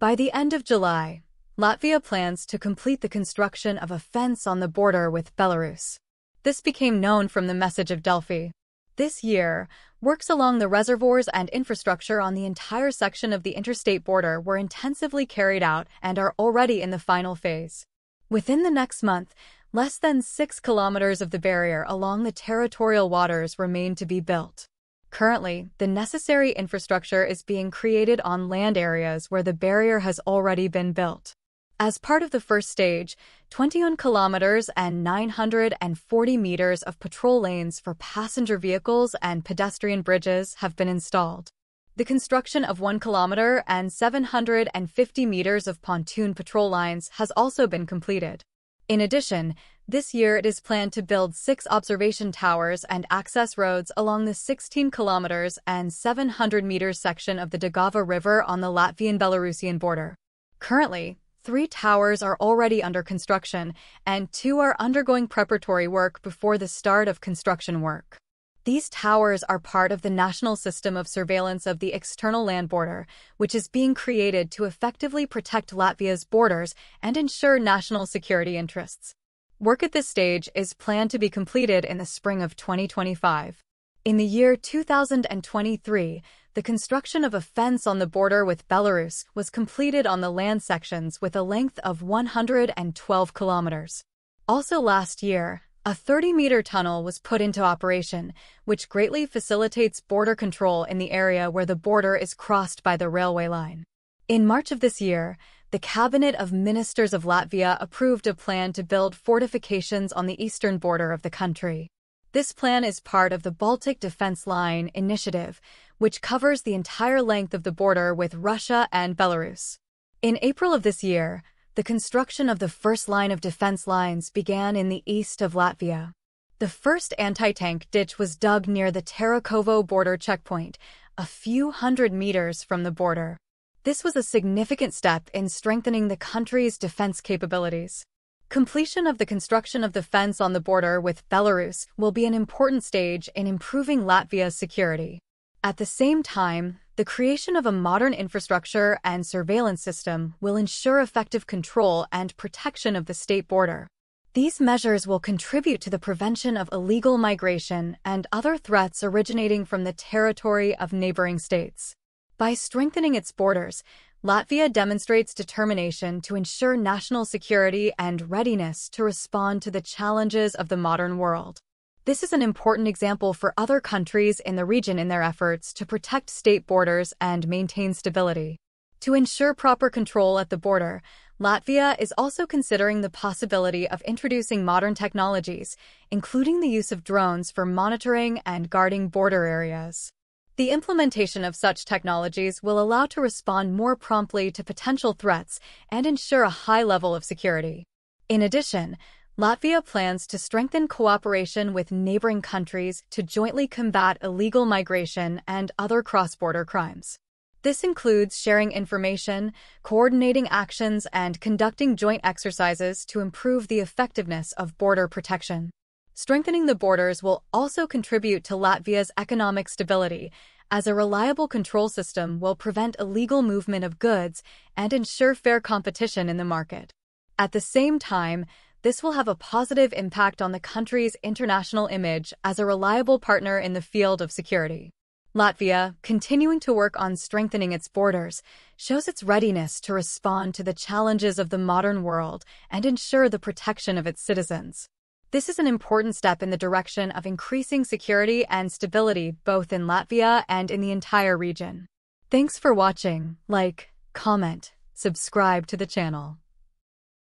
By the end of July, Latvia plans to complete the construction of a fence on the border with Belarus. This became known from the Message of Delphi. This year, works along the reservoirs and infrastructure on the entire section of the interstate border were intensively carried out and are already in the final phase. Within the next month, less than 6 kilometers of the barrier along the territorial waters remain to be built. Currently, the necessary infrastructure is being created on land areas where the barrier has already been built. As part of the first stage, 21 kilometers and 940 meters of patrol lanes for passenger vehicles and pedestrian bridges have been installed. The construction of 1 kilometer and 750 meters of pontoon patrol lines has also been completed. In addition, this year it is planned to build 6 observation towers and access roads along the 16 kilometers and 700 meters section of the Daugava River on the Latvian-Belarusian border. Currently, 3 towers are already under construction, and 2 are undergoing preparatory work before the start of construction work. These towers are part of the national system of surveillance of the external land border, which is being created to effectively protect Latvia's borders and ensure national security interests. Work at this stage is planned to be completed in the spring of 2025. In the year 2023, the construction of a fence on the border with Belarus was completed on the land sections with a length of 112 kilometers. Also last year, a 30-meter tunnel was put into operation, which greatly facilitates border control in the area where the border is crossed by the railway line. In March of this year, the Cabinet of Ministers of Latvia approved a plan to build fortifications on the eastern border of the country. This plan is part of the Baltic Defense Line initiative, which covers the entire length of the border with Russia and Belarus. In April of this year, the construction of the first line of defense lines began in the east of Latvia. The first anti-tank ditch was dug near the Tarakovo border checkpoint, a few hundred meters from the border. This was a significant step in strengthening the country's defense capabilities. Completion of the construction of the fence on the border with Belarus will be an important stage in improving Latvia's security. At the same time, the creation of a modern infrastructure and surveillance system will ensure effective control and protection of the state border. These measures will contribute to the prevention of illegal migration and other threats originating from the territory of neighboring states. By strengthening its borders, Latvia demonstrates determination to ensure national security and readiness to respond to the challenges of the modern world. This is an important example for other countries in the region in their efforts to protect state borders and maintain stability. To ensure proper control at the border, Latvia is also considering the possibility of introducing modern technologies, including the use of drones for monitoring and guarding border areas. The implementation of such technologies will allow to respond more promptly to potential threats and ensure a high level of security. In addition, Latvia plans to strengthen cooperation with neighboring countries to jointly combat illegal migration and other cross-border crimes. This includes sharing information, coordinating actions, and conducting joint exercises to improve the effectiveness of border protection. Strengthening the borders will also contribute to Latvia's economic stability, as a reliable control system will prevent illegal movement of goods and ensure fair competition in the market. At the same time, this will have a positive impact on the country's international image as a reliable partner in the field of security. Latvia, continuing to work on strengthening its borders, shows its readiness to respond to the challenges of the modern world and ensure the protection of its citizens. This is an important step in the direction of increasing security and stability both in Latvia and in the entire region. Thanks for watching. Like, comment, subscribe to the channel.